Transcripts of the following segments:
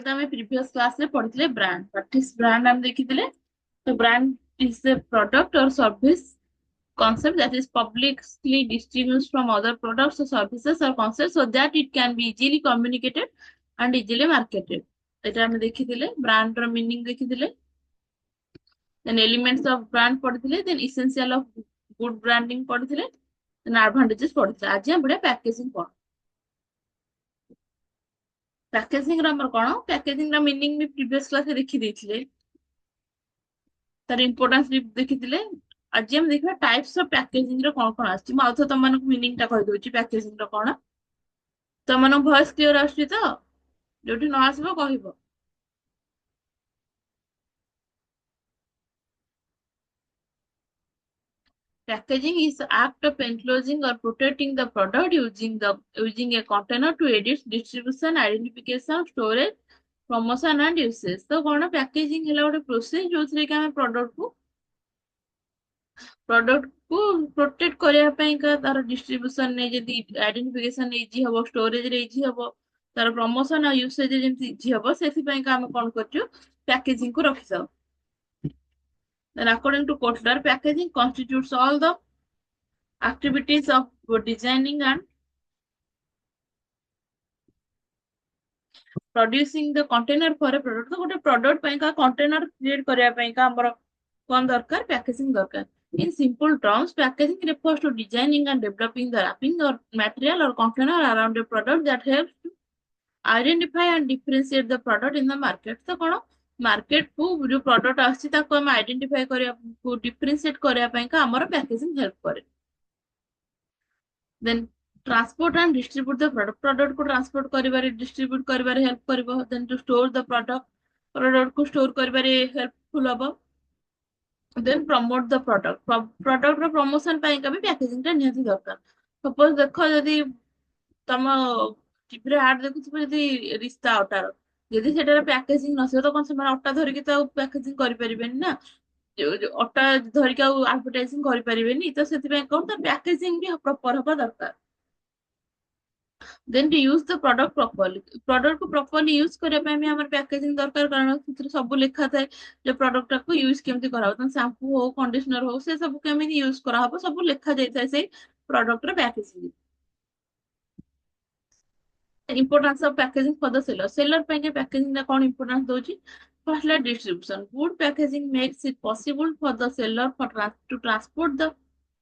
तो हमें previous class में पढ़िଥିଲେ ब्रांड व्हाट इज ब्रांड हम देखिଥିଲେ तो ब्रांड इज द प्रोडक्ट और service concept that is publicly distinguished from other products or services or concepts so that it can be easily communicated and easily marketed এটা ଆମେ ଦେଖିଥିଲେ brand ର meaning ଦେଖିଥିଲେ then elements of brand ପଢିଥିଲେ then essential of good branding ପଢିଥିଲେ then advantages ପଢିଥିଲେ ଆଜି ଆମେ ପଢିବା packaging କଣ packaging ର ଆମର କଣ packaging ର meaning ବି previous class ରେ ଦେଖି ଦେଇଥିଲେ ତାର importance ବି ଦେଖିଥିଲେ ଆଜି ଆମେ ଦେଖିବା types of packaging ର କଣ କଣ ଆସିଛି ମୁଁ ଆଉଥରେ ତମମାନଙ୍କୁ meaning ଟା କହିଦଉଛି packaging ର କଣ ତମମାନଙ୍କ ଭଏସ କ୍ଲିୟର ଆସୁଛି ତ ଯୋଉଠି ନ ଆସିବ କହିବ packaging is the act of enclosing or protecting the product using a container to aid its distribution identification storage promotion and usage ତ କଣ packaging ହେଲା ଗୋଟେ ପ୍ରୋସେସ ଯୋଉଥିରେ କି ଆମେ ପ୍ରଡକ୍ଟ କୁ ପ୍ରୋଟେକ୍ଟ କରିବା ପାଇଁକା ତାର ଡିଷ୍ଟ୍ରିବ୍ୟୁସନ ରେ ଯଦି ଆଇଡେଣ୍ଟିଫିକେସନ ଇଜି ହବ ଷ୍ଟୋରେଜ ରେ ଇଜି ହବ ତାର ପ୍ରମୋସନ ଆଉ ୟୁସେଜ ଯେମିତି ଇଜି ହବ ସେଥିପାଇଁକା ଆମେ କଣ କରୁଛୁ ପ୍ୟାକେଜିଂ କୁ ରଖିଥାଉ then according to Kotler packaging constitutes all the activities of designing and producing the container for a product तो ଗୋଟେ product ପାଇଁକା container create କରିବା ପାଇଁକା ଆମର କଣ ଦରକାର packaging ଦରକାର in simple terms packaging refers to designing and developing the wrapping or material or container around a product that helps to identify and differentiate the product in the market ତ କଣ market କୁ ଯୋଉ product ଆସୁଛି ତାକୁ ଆମେ identify କରିବାକୁ differentiate କରିବା ପାଇଁକା ଆମର packaging help କରେ then transport and distribute the product को transport करिबारे distribute करिबारे help करिबो then to store the product को store करिबारे helpful हबो then promote the product ର promotion ପାଇଁ का भी packaging ଟା निहाती दरकार suppose देखो यदि तम टीवी रे ad देखुथिबो यदि रिश्ता अटार यदि सेटार पैकेजिंग नथिबो तो कोन से अटा धरिकी तो पैकेजिंग करि परिबेनी ना अटा धरिकी आडवर्टाइजिंग करि परिबेनी तो सेति ପାଇଁ कोन तो पैकेजिंग भी प्रॉपर हबा दरकार then to use the product को properly यूज କରିବା ପାଇଁ ବି ଆମର ପ୍ୟାକେଜିଂ ଦରକାର କାରଣ ସେଥିରେ ସବୁ ଲେଖା ଥାଏ ଯେ ପ୍ରଡକ୍ଟ ଟାକୁ ୟୁଜ କେମିତି କରାହବ ତ ସାମ୍ପୁ ହଉ କଣ୍ଡିସନର ହଉ ସେ ସବୁ କେମିତି ୟୁଜ କରାହବ ସବୁ ଲେଖା ଯାଇଥାଏ ସେଇ ପ୍ରଡକ୍ଟ ର packaging importance of packaging for the seller ପାଇଁ କି packaging ଟା କଣ importance ଦଉଛି first là distribution good packaging makes it possible for the seller to transport the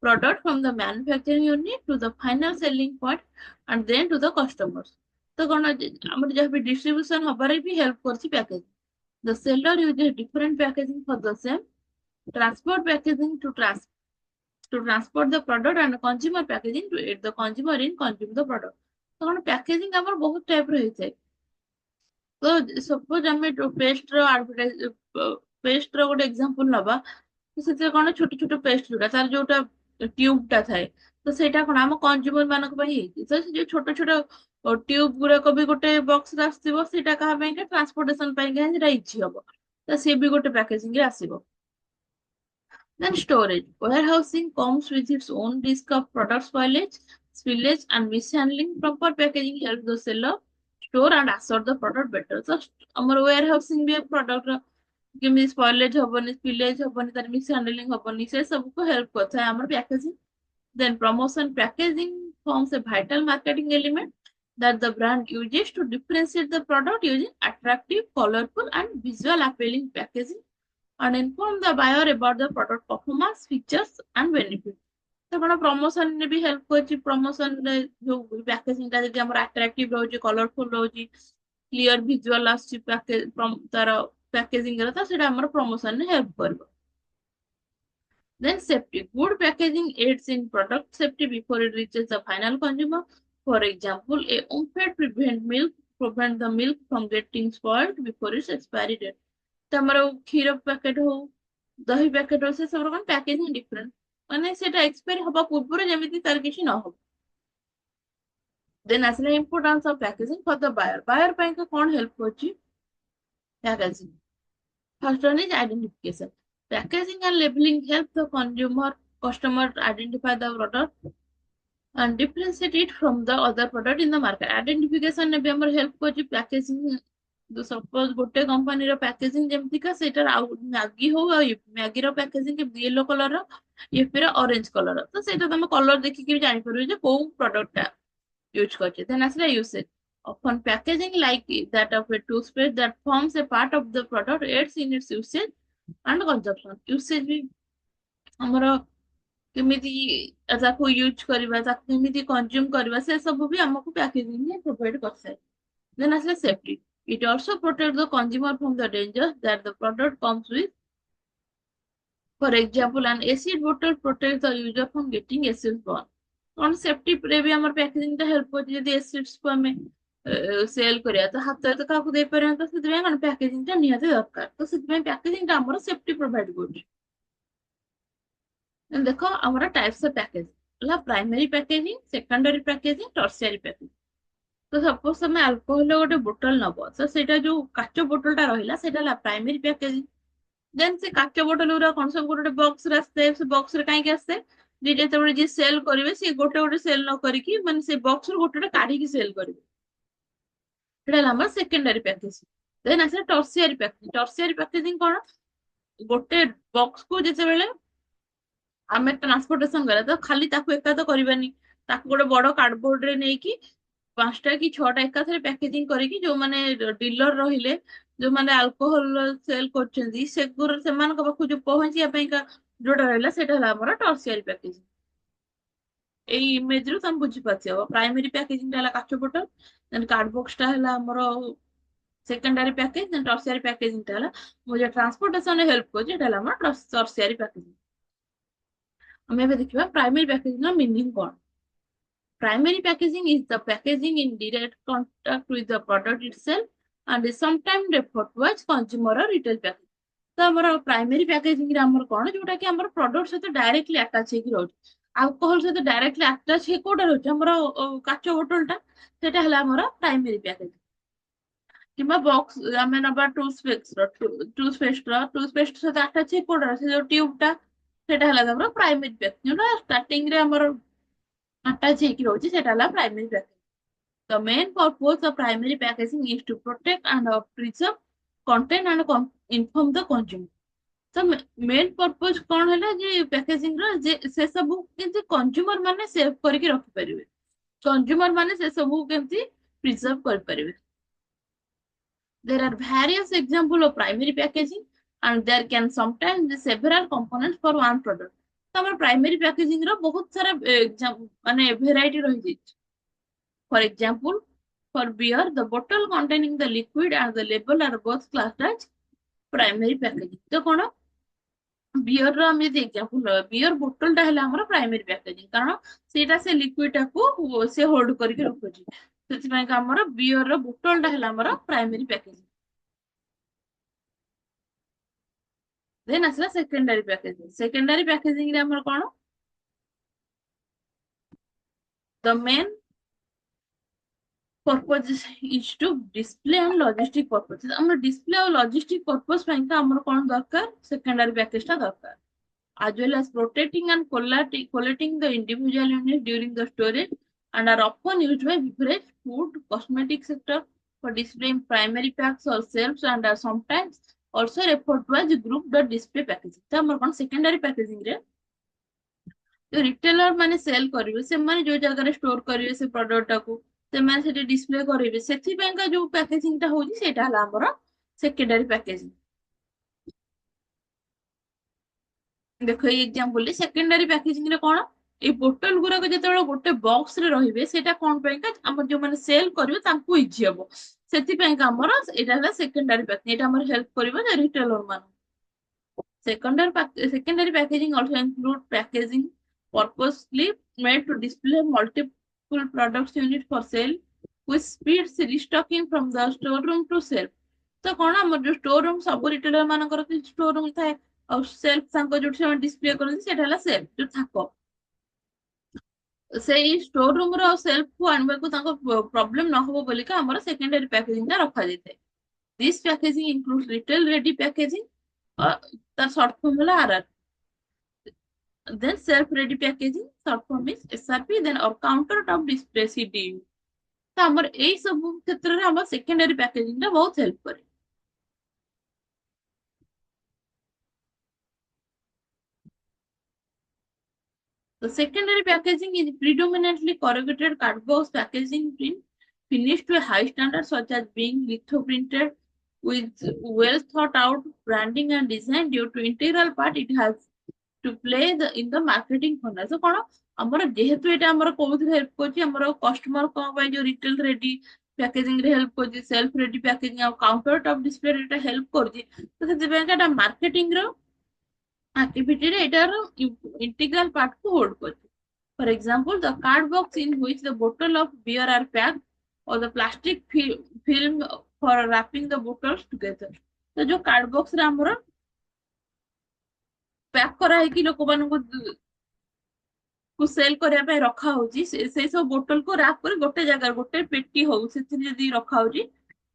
product from the manufacturing unit to the final selling point and then to the customers ତ କଣ ଆମର ଯାହା ବି distribution ହବାରେ ବି help କରୁଛି packaging the seller uses different packaging for the same transport packaging to transport the product and consumer packaging to aid the consumer in consuming the product ତ କଣ packaging ଆମର ବହୁତ type ର ହେଇଥାଏ ତ ସପୋଜ ଆମେ paste ର ଆଡଭର୍ଟାଇଜ ପେଷ୍ଟ ର ଗୋଟେ ଏକ୍ସାମ୍ପଲ ନବା ସେଥିରେ କଣ ଛୋଟ ଛୋଟ ପେଷ୍ଟ ଯୋଉଟା ତାର ଯୋଉଟା ଟ୍ୟୁବ ଟା ଥାଏ ତ ସେଇଟା କଣ ଆମ କନଜ୍ୟୁମର ମାନଙ୍କ ପାଇଁ ହେଇଛି ତ ସେ ଯୋଉ ଛୋଟ ଛୋଟ ଟ୍ୟୁବ ଗୁଡାକ ବି ଗୋଟେ ବକ୍ସ ରେ ଆସିଥିବ ସେଇଟା କାହା ପାଇଁକା ଟ୍ରାନ୍ସପୋର୍ଟେସନ ପାଇଁକା ସେଟା ଇଜି ହବ ତ ସିଏ ବି ଗୋଟେ ପ୍ୟାକେଜିଂ ରେ ଆସିବ then storage warehousing comes with its own risk of product spoilage spillage and mishandling proper packaging helps the seller store and assort the product better so ଆମର warehousing ବି product ର କେମିତି ସ୍ପଏଲେଜ ହବନି ସ୍ପିଲେଜ ହବନି ତାର ମିସ ହ୍ୟାଣ୍ଡଲିଂ ହବନି ସେ ସବୁକୁ ହେଲ୍ପ କରିଥାଏ ଆମର packaging then promotion packaging forms a vital marketing element that the brand uses to differentiate the product using attractive colorful and visual appealing packaging and inform the buyer about the product performance features and benefits ତ କଣ promotion ରେ ବି help କରୁଛି promotion ରେ ଯୋଉ packaging ଟା ଯଦି ଆମର attractive ରହୁଛି କଲରଫୁଲ ରହୁଛି କ୍ଲିୟର ଭିଜୁଆଲ ଆସୁଛି ତାର ପ୍ୟାକେଜିଂ ର ତ ସେଇଟା ଆମର ପ୍ରମୋସନ ରେ ହେଲ୍ପ କରିବ then safety good packaging aids in product safety before it reaches the final consumer for example a unfair prevent the milk from getting spoiled before its expiry date ତ ଆମର କ୍ଷୀର packet ହଉ ଦହି packet ହଉ ସେ ସବୁର କଣ ପ୍ୟାକେଜିଂ ଡିଫରେଣ୍ଟ ମାନେ ସେଟା ଏକ୍ସପାୟର ହବା ପୂର୍ବରୁ ଯେମିତି ତାର କିଛି ନ ହବ then ଆସିଲା importance of packaging for the buyer ପାଇଁକା କଣ ହେଲ୍ପ କରୁଛି packaging first one is identification packaging and labeling help the customer identify the product and differentiate it from the other product in the market identification ने भी हमर help करछि packaging suppose ଗୋଟେ କମ୍ପାନୀର packaging ଯେମିତିକା ସେଇଟାର ଆଉ ମ୍ୟାଗି ହଉ ଆଉ ମ୍ୟାଗିର ପ୍ୟାକେଜିଂ ୟେଲୋ କଲର ୟିପିର ଅରେଞ୍ଜ କଲର, ତ ସେଇଟା ତମେ କଲର ଦେଖିକି ବି ଜାଣିପାରିବ ଯେ କୋଉ ପ୍ରଡକ୍ଟ ଟା ୟୁଜ କରିଛେ। ଦେନ୍ ଆସିଲା usage. Often packaging like that of a toothpaste that forms a part of the product aids in its usage and consumption। Usage ବି ଆମର କେମିତି ତାକୁ ୟୁଜ କରିବା, ତାକୁ କେମିତି କନଜ୍ୟୁମ କରିବା, ସେ ସବୁ ବି ଆମକୁ ପ୍ୟାକେଜିଂ ହିଁ ପ୍ରୋଭାଇଡ କରିଥାଏ। ଦେନ୍ ଆସିଲା safety. It also protects the consumer from the dangers that the product comes with. For example, an acid bottle protects the user from getting acid burn। କଣ ସେଫ୍ଟି ରେ ବି ଆମର ପ୍ୟାକେଜିଂ ଟା ହେଲ୍ପ କରୁଛି। ଯଦି acids କୁ ଆମେ ସେଲ କରିବା ତ ହାତରେ ତ କାହାକୁ ଦେଇପାରିବା, ତ ସେଥିପାଇଁ କଣ ପ୍ୟାକେଜିଂ ଟା ନିହାତି ଦରକାର। ତ ସେଥିପାଇଁ ପ୍ୟାକେଜିଂ ଟା ଆମର ସେଫ୍ଟି ପ୍ରୋଭାଇଡ କରୁଛି। ଦେଖ ଆମର ଟାଇପ୍ସ ଅଫ ପ୍ୟାକେଜିଂ ହେଲା primary packaging, secondary packaging, tertiary packaging. ତ ସପୋଜ ତମେ ଆଲକୋହଲ ଗୋଟେ ବୋଟଲ ନବ, ତ ସେଇଟା ଯୋଉ କାଚ ବୋଟଲ ଟା ରହିଲା ସେଇଟା ହେଲା ପ୍ରାଇମେରୀ ପ୍ୟାକେଜିଂ। ଦେନ୍ ସେ କାଚ ବୋଟଲ ଗୁରା କଣ ସବୁ ଗୋଟେ ଗୋଟେ ବକ୍ସ ରେ ଆସିଥାଏ। ସେ ବକ୍ସ ରେ କାହିଁକି ଆସିଥାଏ, ଯେ ଯେତେବେଳେ ଯିଏ ସେଲ କରିବେ ସିଏ ଗୋଟେ ଗୋଟେ ସେଲ ନ କରିକି ମାନେ ସେ ବକ୍ସ ରୁ ଗୋଟେ ଗୋଟେ କାଢିକି ସେଲ କରିବେ। ସେଟା ହେଲା ଆମର ସେକେଣ୍ଡାରୀ ପ୍ୟାକେଜିଂ। ଦେନ୍ ଆସିଲା ଟର୍ସିଆରୀ ପ୍ୟାକେଜିଂ। ଟର୍ସିଆରୀ ପ୍ୟାକେଜିଂ କଣ, ଗୋଟେ ବକ୍ସ କୁ ଯେତେବେଳେ ଆମେ ଟ୍ରାନ୍ସପୋର୍ଟେସନ କରିବା ତ ଖାଲି ତାକୁ ଏକା ତ କରିବାନି, ତାକୁ ଗୋଟେ ବଡ କାର୍ଡବୋର୍ଡ ରେ ନେଇକି 5ଟା କି 6ଟା ଏକାଥରେ ପ୍ୟାକେଜିଂ କରିକି ଯୋଉମାନେ ଡିଲର ରହିଲେ, ଯୋଉମାନେ ଆଲକୋହଲ ସେଲ କରୁଛନ୍ତି ସେମାନଙ୍କ ପାଖକୁ ଯୋଉ ପହଞ୍ଚିବା ପାଇଁକା ଯୋଉଟା ରହିଲା ସେଇଟା ହେଲା ଆମର ଟର୍ସିଆରୀ ପ୍ୟାକେଜିଂ। ଏଇ ଇମେଜ ରୁ ତମେ ବୁଝିପାରୁଥିବ ପ୍ରାଇମେରୀ ପ୍ୟାକେଜିଂ ଟା ହେଲା କାଚ ବୋଟଲ, ଦେନ୍ କାର୍ଡ ବକ୍ସ ଟା ହେଲା ଆମର ସେକେଣ୍ଡାରୀ ପ୍ୟାକେଜ, ଦେନ୍ ଟର୍ସିଆରୀ ପ୍ୟାକେଜିଂ ଟା ହେଲା ମୁଁ ଯୋଉ ଟ୍ରାନ୍ସପୋର୍ଟେସନ ରେ ହେଲ୍ପ କରୁଛି ଏଟା ହେଲା ଆମର ଟର୍ସିଆରୀ ପ୍ୟାକେଜିଂ। ଆମେ ଏବେ ଦେଖିବା ପ୍ରାଇମେରୀ ପ୍ୟାକେଜିଂ ର ମିନିଂ କଣ। Primary packaging is the packaging in direct contact with the product itself and is sometimes referred to as consumer or retail packaging। ତ ଆମର ପ୍ରାଇମେରୀ ପ୍ୟାକେଜିଂ ରେ ଆମର କଣ, ଯୋଉଟା କି ଆମର ପ୍ରଡକ୍ଟ ସହିତ ଡାଇରେକ୍ଟଲି ଆଟାଚ ହେଇକି ରହୁଛି। ଆଲକୋହଲ ସହିତ ଡାଇରେକ୍ଟଲି ଆଟାଚ ହେଇକି କୋଉଟା ରହୁଛି, ଆମର କାଚ ବୋଟଲ ଟା, ସେଟା ହେଲା ଆମର ପ୍ରାଇମେରୀ ପ୍ୟାକେଜିଂ। କିମ୍ବା ବକ୍ସ ଆମେ ନବା ଟୁଥପେଷ୍ଟ ସହିତ ଆଟାଚ ହେଇକି କୋଉଟା, ସେ ଯୋଉ ଟ୍ୟୁବ ଟା ସେଟା ହେଲା ଆମର ପ୍ରାଇମେରୀ ପ୍ୟାକେଜିଂ। ଯୋଉଟା ଷ୍ଟାର୍ଟିଂ ରେ ଆମର ଆଟାଚ ହେଇକି ରହୁଛି ସେଟା ହେଲା primary packaging. The main purpose of primary packaging is to protect and preserve content and inform the consumer। ତ ମେନ୍ ପର୍ପୋଜ କଣ ହେଲା ଯେ ପ୍ୟାକେଜିଂ ର, ଯେ ସେ ସବୁ କେମିତି କନଜ୍ୟୁମର ମାନେ ସେଭ୍ କରିକି ରଖିପାରିବେ, କନଜ୍ୟୁମର ମାନେ ସେ ସବୁ କେମିତି ପ୍ରିଜର୍ଭ କରିପାରିବେ। There are various examples of primary packaging and there can sometimes be several components for one product। ତ ଆମର ପ୍ରାଇମେରୀ ପ୍ୟାକେଜିଂ ର ବହୁତ ସାରା ମାନେ ଭେରାଇଟି ରହିଯାଇଛି। For example, for beer, the bottle containing the liquid and the label are both classed as primary packaging। ତ କଣ, beer ର ଆମେ ଯଦି ଏକ୍ସାମ୍ପଲ ନବା, ବିୟର ବୋଟଲ ଟା ହେଲା ଆମର ପ୍ରାଇମେରୀ ପ୍ୟାକେଜିଂ, କାରଣ ସେଇଟା ସେ ଲିକ୍ୱିଡ ଟାକୁ ସେ ହୋଲ୍ଡ କରିକି ରଖୁଛି। ସେଥିପାଇଁ ଆମର ବିୟର ର ବୋଟଲ ଟା ହେଲା ଆମର ପ୍ରାଇମେରୀ ପ୍ୟାକେଜିଂ। ଦେନ୍ ଆସିଲା ସେକେଣ୍ଡାରୀ ପ୍ୟାକେଜିଂ। ସେକେଣ୍ଡାରୀ ପ୍ୟାକେଜିଂ ରେ ଆମର କଣ, the main purpose is to display and logistic purposes। ଆମର display ଆଉ logistic purpose ପାଇଁକା ଆମର କଣ ଦରକାର, ସେକେଣ୍ଡାରୀ ପ୍ୟାକେଜ ଟା ଦରକାର। As well as protecting and collating the individual units during the storage and are often used by beverage, food, cosmetic sector for displaying primary packs or shelves and are sometimes also referred to as group display packaging। ତ ଆମର କଣ secondary packaging ରେ ଯୋଉ retailer ମାନେ cell କରିବେ ସେମାନେ ଯୋଉ ଜାଗାରେ ଷ୍ଟୋର କରିବେ ସେ ପ୍ରଡକ୍ଟ ଟାକୁ, ସେମାନେ ସେଠି ଡିସପ୍ଲେ କରିବେ, ସେଥିପାଇଁକା ଯୋଉ ପ୍ୟାକେଜିଂ ଟା ହଉଛି ସେଇଟା ହେଲା ଆମର ସେକେଣ୍ଡାରୀ ପ୍ୟାକେଜିଂ। ଦେଖ ଏଇ ଏକ୍ସାମ୍ପଲ ସେକେଣ୍ଡାରୀ ପ୍ୟାକେଜିଂ ରେ କଣ, ଏଇ ବୋଟଲ ଗୁଡାକ ଯେତେବେଳେ ଗୋଟେ ବକ୍ସ ରେ ରହିବେ ସେଇଟା କଣ ପାଇଁକା ଆମର ଯୋଉମାନେ ସେଲ କରିବେ ତାଙ୍କୁ ଇଜି ହବ, ସେଥିପାଇଁକା ଆମର ଏଇଟା ହେଲା ସେକେଣ୍ଡାରୀ ପ୍ୟାକେଜିଂ। ଏଇଟା ଆମର ହେଲ୍ପ କରିବ ଯେ ରିଟେଲର ମାନଙ୍କୁ। Secondary packaging also include packaging purposely made to display multiple products unit for sale, which speeds restocking from the storeroom to shelf। ତ କଣ ଆମର ଯୋଉ ଷ୍ଟୋର ରୁମ୍, ସବୁ ରିଟେଲର ମାନଙ୍କର ଷ୍ଟୋର ରୁମ୍ ଥାଏ, ଆଉ ସେଲ୍ଫ ତାଙ୍କ ଯୋଉଠି ସେମାନେ ଡିସପ୍ଲେ କରନ୍ତି ସେଇଟା ହେଲା ସେଲ୍ଫ, ଯୋଉ ଥାକ। ସେଇ ଷ୍ଟୋର ରୁମ୍ ର ସେଲ୍ଫ କୁ ଆଣିବାକୁ ତାଙ୍କ ପ୍ରୋବ୍ଲେମ ନ ହବ ବୋଲିକା ଆମର ସେକେଣ୍ଡାରୀ ପ୍ୟାକେଜିଂ ଟା ରଖାଯାଇଥାଏ। This packaging includes retail ready packaging, ତାର ସର୍ଟ ଫର୍ମ ହେଲା RR। Then self ready packaging, short form is SRP, then or counter top display CDU। ତ ଆମର ଏଇ ସବୁ କ୍ଷେତ୍ରରେ ଆମର ସେକେଣ୍ଡାରୀ ପ୍ୟାକେଜିଂ ଟା ବହୁତ ହେଲ୍ପ କରେ। The secondary packaging is predominantly corrugated cardboard packaging print finished to a high standard such as being litho printed with well thought out branding and design due to integral part it has to play in the marketing funnel. So କଣ ଆମର ଯେହେତୁ ଏଇଟା ଆମର କୋଉଥିରେ help କରୁଛି ଆମର customer କଣ ପାଇଁ ଯୋଉ ରିଟେଲ ରେଡି ପ୍ୟାକେଜିଂ ରେ ହେଲ୍ପ କରୁଛି ସେଲ୍ଫ ରେଡି ପ୍ୟାକେଜିଂ ଆଉ କାଉଣ୍ଟର ଟପ୍ ଡିସପ୍ଲେ ଏଟା ହେଲ୍ପ କରୁଛି ତ ସେଥିପାଇଁ ଏଟା ମାର୍କେଟିଂ ର activity ରେ ଏଟାର integral part କୁ hold କରୁଛି। For example, the card box in which the bottle of beer are packed or the plastic film for wrapping the bottles together. ତ ଯୋଉ କାର୍ଡ ବକ୍ସ ରେ ଆମର ପ୍ୟାକ୍ କରାହେଇକି ଲୋକମାନଙ୍କୁ କୁ ସେଲ କରିବା ପାଇଁ ରଖା ହଉଛି ସେଇ ସବୁ ବୋଟଲ କୁ ରାପ୍ କରି ଗୋଟେ ଜାଗାରେ ଗୋଟେ ପେଟି ହଉ ସେଥିରେ ଯଦି ରଖା ହଉଛି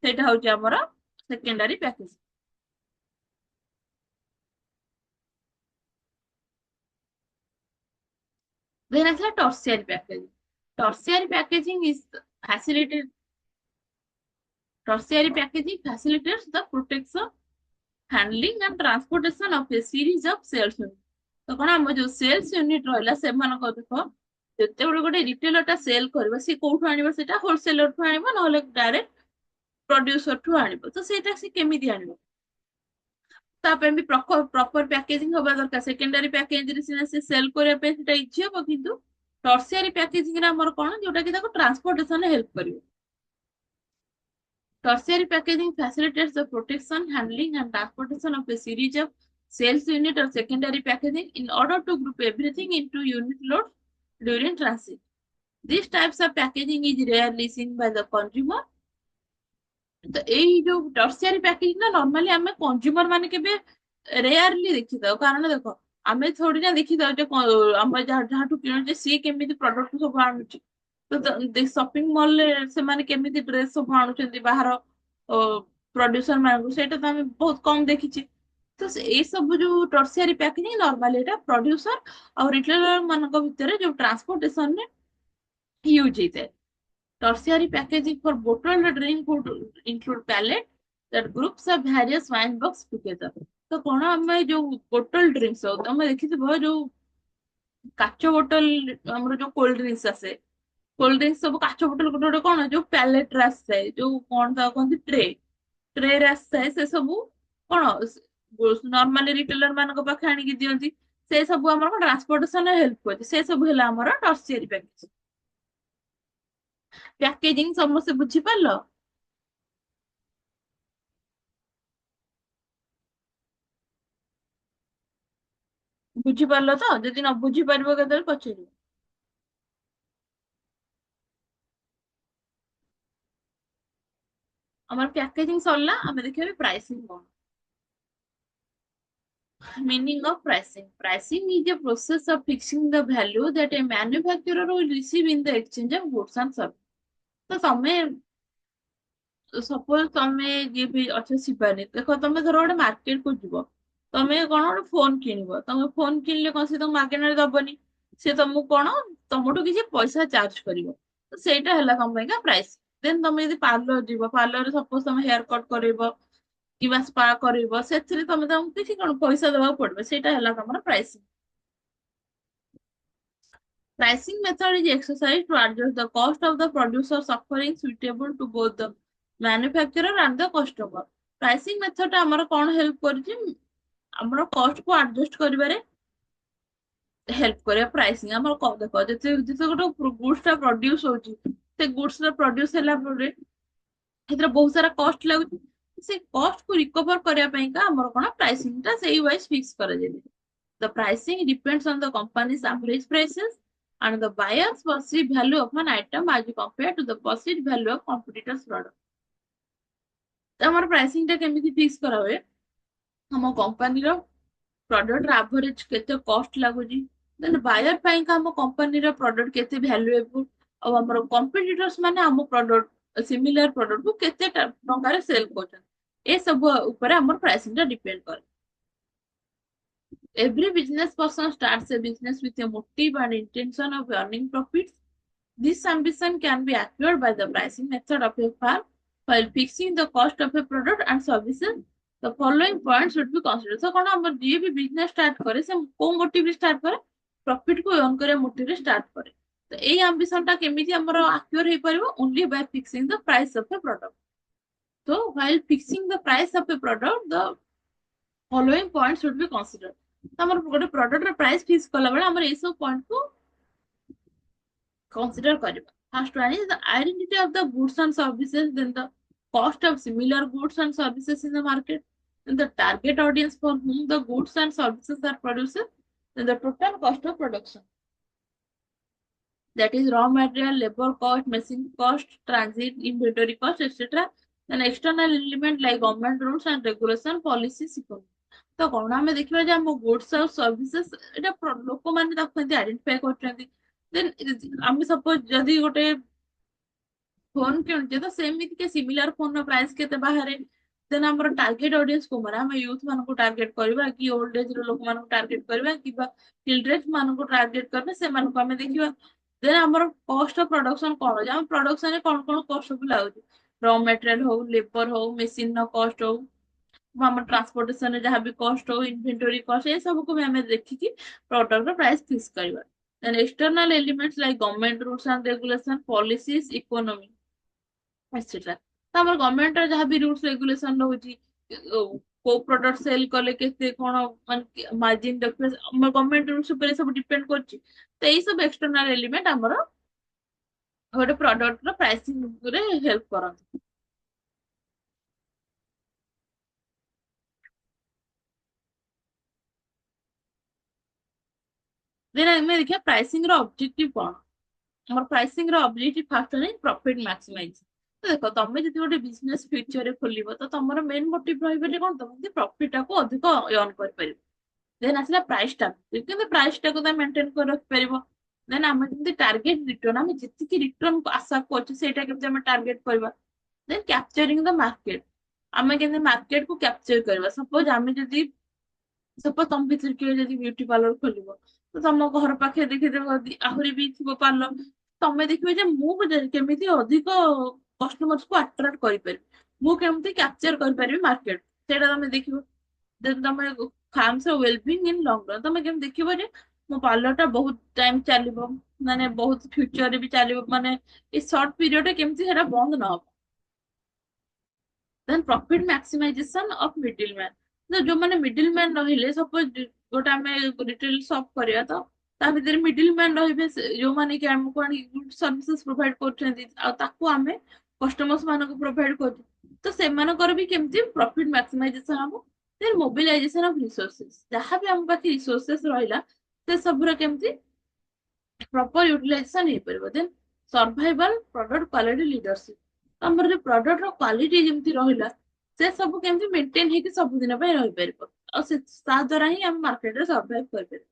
ସେଇଟା ହଉଛି ଆମର ସେକେଣ୍ଡାରୀ ପ୍ୟାକେଜ। Then ଆସିଲା tertiary packaging. Tertiary packaging is facilitated Tertiary packaging facilitates the protection handling and transportation of a series of sales unit। ତ କଣ ଆମ ଯୋଉ ସେଲ୍ସ ୟୁନିଟ ରହିଲା ସେମାନଙ୍କ ଦେଖ ଯେତେବେଳେ ଗୋଟେ ରିଟେଲର ଟା ସେଲ କରିବ ସେ କୋଉଠୁ ଆଣିବ ସେଟା ହୋଲସେଲର ଠୁ ଆଣିବ ନହେଲେ ଡାଇରେକ୍ଟ ପ୍ରଡ୍ୟୁସର ଠୁ ଆଣିବ ତ ସେଇଟା ସେ କେମିତି ଆଣିବ ତା ପାଇଁ ବି ପ୍ରପର ପ୍ୟାକେଜିଂ ହବା ଦରକାର ସେକେଣ୍ଡାରୀ ପ୍ୟାକେଜିଂ ସିନା ସେ ସେଲ କରିବା ପାଇଁ ସେଟା ଇଜି ହବ କିନ୍ତୁ ଟର୍ସିଆରୀ ପ୍ୟାକେଜିଂ ରେ ଆମର କଣ ଯୋଉଟା କି ତାକୁ ଟ୍ରାନ୍ସପୋର୍ଟେସନ ହେଲ୍ପ କରିବ। Tertiary packaging facilitates the protection, handling, and transportation of a series of sales unit or secondary packaging in order to group everything into unit loads during transit. These types of packaging is rarely seen by the consumer। ତ ଏଇ ଯୋଉ tertiary packaging ନା normally ଆମେ consumer ମାନେ କେବେ rarely ଦେଖିଥାଉ କାରଣ ଦେଖ ଆମେ ଥୋଡି ନା ଦେଖିଥାଉ ଯେ ଆମେ ଯାହାଠୁ କିଣୁଛେ ସିଏ କେମିତି ପ୍ରଡକ୍ଟ ସବୁ ଆଣୁଛି ତ ସପିଂ ମଲରେ ସେମାନେ କେମିତି ଡ୍ରେସ ସବୁ ଆଣୁଛନ୍ତି ବାହାର ପ୍ରଡ୍ୟୁସର ମାନଙ୍କୁ ସେଇଟା ତ ଆମେ ବହୁତ କମ ଦେଖିଛେ ତ ଏଇ ସବୁ ଯୋଉ ଟର୍ସିଆରୀ ପ୍ୟାକେଜିଂ ନର୍ମାଲି ଏଇଟା ପ୍ରଡ୍ୟୁସର ଆଉ ରିଟେଲର ମାନଙ୍କ ଭିତରେ ଯୋଉ ଟ୍ରାନ୍ସପୋର୍ଟେସନ ରେ ୟୁଜ ହେଇଥାଏ। Tertiary packaging for bottled drink would include pallet that groups of various wine box together। ତ କଣ ଆମେ ଯୋଉ ବୋଟଲ ଡ୍ରିଙ୍କ୍ସ ହଉ ତମେ ଦେଖିଥିବ ଯୋଉ କାଚ ବୋଟଲ ଆମର ଯୋଉ କୋଲ୍ଡ ଡ୍ରିଙ୍କ୍ସ ଆସେ କୋଲ୍ଡ ଡ୍ରିଙ୍କ୍ସ ସବୁ କାଚ ବୋଟଲ ଗୋଟେ ଗୋଟେ କଣ ଯୋଉ ପ୍ୟାଲେଟ ରେ ଆସିଥାଏ ଯୋଉ କଣ ତାକୁ କହନ୍ତି ଟ୍ରେରେ ଆସିଥାଏ ସେ ସବୁ କଣ ନର୍ମାଲି ରିଟେଲର ମାନଙ୍କ ପାଖେ ଆଣିକି ଦିଅନ୍ତି ସେ ସବୁ ଆମର ଟ୍ରାନ୍ସପୋର୍ଟେସନ ହେଲ୍ପ କରୁଛି ସେ ସବୁ ହେଲା ଆମର ଟର୍ସିଆରୀ ପ୍ୟାକେଜ। ପ୍ୟାକେଜିଂ ସମସ୍ତେ ବୁଝିପାରିଲ? ବୁଝିପାରିଲ ତ ଯଦି ନ ବୁଝିପାରିବ କେତେବେଳେ ପଚାରିବ। ଆମର ପ୍ୟାକେଜିଂ ସରିଲା ଆମେ ଦେଖିବା ପ୍ରାଇସିଂ କଣ। Meaning of pricing. Pricing is a process of fixing the value that a manufacturer will receive in the exchange of goods and services। ତ ତମେ ସପୋଜ ତମେ ଯିଏ ବି ଅଛ ଶିବାନୀ ଦେଖ ତମେ ଧର ଗୋଟେ ମାର୍କେଟ କୁ ଯିବ ତମେ କଣ ଗୋଟେ ଫୋନ କିଣିବ ତମେ ଫୋନ କିଣିଲେ କଣ ସେ ତମକୁ ମାଗଣାରେ ଦବନି ସେ ତମକୁ କଣ ତମଠୁ କିଛି ପଇସା ଚାର୍ଜ କରିବ ତ ସେଇଟା ହେଲା ତମ ପାଇଁକା ପ୍ରାଇସ୍। ଦେନ୍ ତମେ ଯଦି ପାର୍ଲର ଯିବ ପାର୍ଲରରେ ସପୋଜ ତମେ ହେୟାର କଟ୍ କରିବ କିମ୍ବା ସ୍ପା କରିବ ସେଥିରେ ତମେ ତମକୁ କିଛି କଣ ପଇସା ଦବାକୁ ପଡିବ ସେଇଟା ହେଲା ତମର pricing. Pricing method is exercised to adjust the cost of the producer suffering suitable to both the manufacturer and the customer। Pricing method ଟା ଆମର କଣ ହେଲ୍ପ କରୁଛି ଆମର କଷ୍ଟ କୁ ଆଡଜଷ୍ଟ କରିବାରେ ହେଲ୍ପ କରିବା ପ୍ରାଇସିଂ ଆମର ଦେଖ ଯେତେ ଯେତେ ଗୋଟେ ଗୁଡସ୍ ଟା ପ୍ରଡ୍ୟୁସ ହଉଛି ସେ ଗୁଡସ୍ ର ପ୍ରଡ୍ୟୁସ ହେଲା ପରେ ସେଥିରେ ବହୁତ ସାରା କଷ୍ଟ ଲାଗୁଛି ସେ କଷ୍ଟ କୁ ରିକଭର କରିବା ପାଇଁକା ଆମର କଣ ପ୍ରାଇସିଂ ଟା ସେଇ ୱାଇଜ ଫିକ୍ସ କରାଯାଏ। The pricing depends on the company's average prices and the buyer's perceived value of an item as compared to the perceived value of competitor's product। ତ ଆମର ପ୍ରାଇସିଂ ଟା କେମିତି ଫିକ୍ସ କରା ହୁଏ ଆମ କମ୍ପାନୀର ପ୍ରଡକ୍ଟ ଆଭରେଜ କେତେ କଷ୍ଟ ଲାଗୁଛି ଦେନ୍ ବାୟର ପାଇଁକା ଆମ କମ୍ପାନୀର ପ୍ରଡକ୍ଟ କେତେ ଭ୍ୟାଲୁଏବୁଲ ଆଉ ଆମର କମ୍ପିଟିଟର୍ସ ମାନେ ଆମ ପ୍ରଡକ୍ଟ ସିମିଲାର ପ୍ରଡକ୍ଟ କୁ କେତେ ଟଙ୍କାରେ ସେଲ କରୁଛନ୍ତି ଏ ସବୁ ଉପରେ ଆମର ପ୍ରାଇସିଂ ଟା ଡିପେଣ୍ଡ କରେ। Every business person starts a business with a motive and intention of earning profits This ambition can be acquired by the pricing method of a firm while fixing the cost of a product and services. The following points should be considered. So कौन हम ये भी business start करे से कोन motive start करे profit को earn करे मोटिव स्टार्ट करे तो एई एम्बिशन टा केमिति हमर एक्वायर हे परिबो only by fixing the price of a product so while fixing the price of a product the following points should be considered तो हमर गोटे प्रोडक्ट ର प्राइस फिक्स कला बेले हमर ए सब पॉइंट को consider କରିବା. First one is the identity of the goods and services, then the cost of similar goods and services in the market, then the target audience for whom the goods and services are produced, then the total cost of production. That is raw material, labor cost, machine cost, transit, inventory cost, etc. Then external element like government rules and regulation, policies, economy. तो कौन आम देखा जे आम goods और services एटा लोक मैंने identify कर then आम सपोज जदि गोटे फोन किणुचे तो सेमिति के सिमिलर फोन रो प्राइस केते बाहर देन हमर टारगेट ऑडियंस को माने हम यूथ मान को टारगेट करबा कि ओल्ड एज रो लोक मान को टारगेट करबा कि बा चिल्ड्रन मान को टारगेट करबा से मान को हम देखिबा देन हमर कॉस्ट ऑफ प्रोडक्शन कोन जे हम प्रोडक्शन रे कोन कोन कॉस्ट सब लागु रॉ मटेरियल हो लेबर हो मशीन नो कॉस्ट हो हम ट्रांसपोर्टेशन रे जहां भी कॉस्ट हो इन्वेंटरी कॉस्ट ए सब को हमें देखि प्रोडक्ट रो प्राइस फिक्स करबा then external elements like government rules and regulation policies economy etc तो हमर गवर्नमेंट रे जहां भी रूल्स रेगुलेशन रहउची को प्रोडक्ट सेल कले केते कोन मान मार्जिन रखबे हमर गवर्नमेंट रूल्स ऊपर सब डिपेंड करची तो एई सब एक्सटर्नल एलिमेंट हमर गोटे प्रोडक्ट रो प्राइसिंग रे हेल्प करन देन हमें देखिए प्राइसिंग रो ऑब्जेक्टिव कोन हमर प्राइसिंग रो ऑब्जेक्टिव फर्स्ट है प्रॉफिट मैक्सिमाइज तो देखो तमे जदि गोटे बिजनेस फ्यूचर रे खोलिबो तो तमरो मेन मोटिव रहइबे जे कोन तमे प्रॉफिट को अधिक अर्न कर परिबो देन आसला प्राइस टा किंतु प्राइस टा को त मेंटेन कर रख परिबो देन हम जदि टारगेट रिटर्न हम जति की रिटर्न को आशा करछ सेटा केते हम टारगेट करबा देन कैप्चरिंग द मार्केट हम केते मार्केट को कैप्चर करबा सपोज हम जदि सपोज तुम भीतर किए जदि ब्यूटी पार्लर खोलिबो तो तुम घर पाखे देखिदेव आहुरी भी थिबो पार्लर तमे देखिबे जे मु केमिति अधिक कस्टमर्स को अट्रैक्ट करि परिबे मु केमिति कैप्चर करि परिबे मार्केट सेटा तमे देखिबो देन तमे फार्म से वेलबिंग इन लॉन्ग रन तमे केम देखिबो जे मो पार्लर टा बहुत टाइम चलिबो माने बहुत फ्यूचर रे भी चलिबो माने ई शॉर्ट पीरियड रे केमिति सेटा बंद न हो then profit maximisation of middleman तो जो माने मिडिलमैन रहिले सपोज गोटा हमें रिटेल शॉप करिया तो ता भीतर मिडिलमैन रहिबे जो माने कि हमको गुड सर्विसेज प्रोवाइड करछन्ती आ ताको हमें कस्टमर्स मान को प्रोवाइड कर तो से मानकर भी केमती प्रॉफिट मैक्सिमाइजेशन हम देन मोबिलाइजेशन ऑफ रिसोर्सेज जहां भी हम पाखे रिसोर्सेज रहिला से सब रो केमती प्रॉपर यूटिलाइजेशन हे परबो then survival product quality leadership हमर जो प्रोडक्ट रो क्वालिटी जेमती रहिला से सब केमती मेंटेन हे कि सब दिन पे रहि परबो और से ता द्वारा ही हम मार्केट रे सर्वाइव कर परबो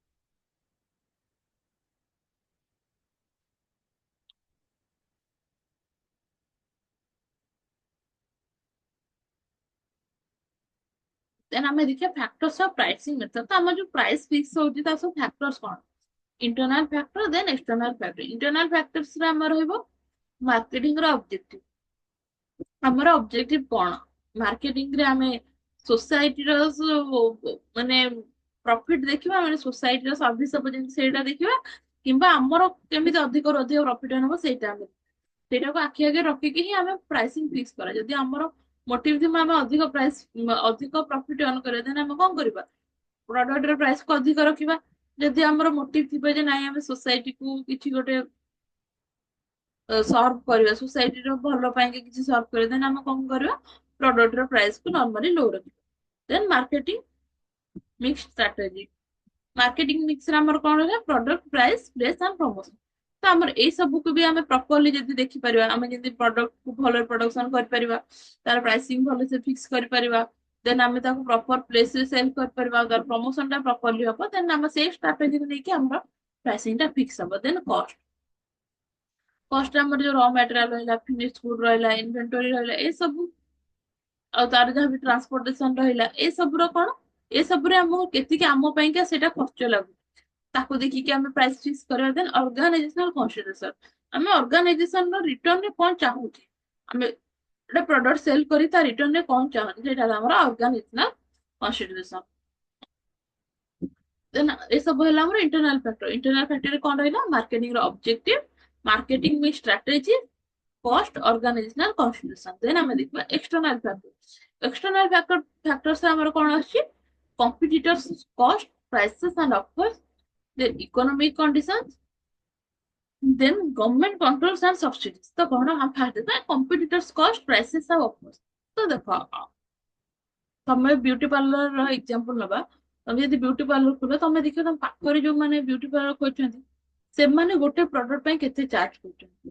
देन हमें देखिए फैक्टर्स ऑफ प्राइसिंग मेथड तो हम जो प्राइस फिक्स होती ता सब फैक्टर्स कोन internal factor then external factor internal factors रे हमर होइबो मार्केटिंग रो ऑब्जेक्टिव हमर ऑब्जेक्टिव कोन मार्केटिंग रे हमें सोसाइटी रो माने प्रॉफिट देखिबा माने सोसाइटी रो सर्विस सब जेन सेटा देखिबा किंबा हमर केमिति अधिक रो अधिक प्रॉफिट होनबो सेटा हम सेटा को आखि आगे रखि के ही हमें प्राइसिंग फिक्स करा जदी हमर मोटिव थी हम अधिक प्राइस अधिक प्रॉफिट अर्न करे देन हम कोन करबा प्रोडक्ट रे प्राइस को अधिक रखिबा जदी हमर मोटिव थिबे जे नाही हम सोसाइटी को किछि गोटे सर्व करबा सोसाइटी रो भलो पाए के किछि सर्व करे देन हम कोन करबा प्रोडक्ट रो प्राइस को नॉर्मली लो रखिबा then marketing mix strategy marketing mix रे हमर कोन है product price place and promotion तो हमर ए सब को भी हमें प्रॉपर्ली जदी देखि परिबा हमें जदी प्रोडक्ट को भलो प्रोडक्शन कर परिबा तार प्राइसिंग भलो से फिक्स कर परिबा देन हमें ताको प्रॉपर प्लेस रे सेल कर परिबा अगर प्रमोशन टा प्रॉपर्ली हो देन हम से स्ट्रेटजी को लेके हमरा प्राइसिंग टा फिक्स हो देन कॉस्ट कॉस्ट हमर जो रॉ मटेरियल रहला फिनिश्ड गुड रहला इन्वेंटरी रहला ए सब और तार जहाँ भी ट्रांसपोर्टेशन रहला ए सब रो कोन ए सब रे हम केति के आमो पई के सेटा खर्च लागु ताको देखि के हम प्राइस फिक्स करबा देन ऑर्गेनाइजेशनल कंसीडरेशन ଆମେ ଅର୍ଗାନାଇଜେସନ ର ରିଟର୍ନ ରେ କଣ ଚାହୁଁଛେ, ଆମେ ଗୋଟେ ପ୍ରଡକ୍ଟ ସେଲ କରି ତା ରିଟର୍ନ ରେ କଣ ଚାହୁଁଛେ, ସେଇଟା ହେଲା ଆମର ଅର୍ଗାନାଇଜେସନାଲ କନସିଡରେସନ। ଦେନ୍ ଏସବୁ ହେଲା ଆମର ଇଣ୍ଟରନାଲ ଫ୍ୟାକ୍ଟର। ଇଣ୍ଟରନାଲ ଫ୍ୟାକ୍ଟରରେ କଣ ରହିଲା, ମାର୍କେଟିଂ ର ଅବଜେକ୍ଟିଭ, ମାର୍କେଟିଂ ମିକ୍ସ ଷ୍ଟ୍ରାଟେଜି, କଷ୍ଟ, ଅର୍ଗାନାଇଜେସନାଲ କନସିଡରେସନ। ଦେନ୍ ଆମେ ଦେଖିବା ଏକ୍ସଟର୍ନାଲ ଫ୍ୟାକ୍ଟର। ଏକ୍ସଟର୍ନାଲ ଫ୍ୟାକ୍ଟର ଆମର କଣ ଆସୁଛି, competitors cost, prices and offers, then economic conditions, then government controls and subsidies. ତ କଣ ଆମ ଫାଷ୍ଟ ଦେଖିବା କମ୍ପିଟିଟର୍ସ କଷ୍ଟ, ପ୍ରାଇସେସ୍ ଆଉ ଅଫର୍ସ। ତ ଦେଖ ତମେ ବ୍ୟୁଟି ପାର୍ଲର ର ଏକ୍ସାମ୍ପଲ ନବା, ତମେ ଯଦି ବ୍ୟୁଟି ପାର୍ଲର ଖୋଲ, ତମେ ଦେଖିବ ତମ ପାଖରେ ଯୋଉମାନେ ବ୍ୟୁଟି ପାର୍ଲର ଖୋଲିଛନ୍ତି ସେମାନେ ଗୋଟେ ପ୍ରଡକ୍ଟ ପାଇଁ କେତେ ଚାର୍ଜ କରୁଛନ୍ତି।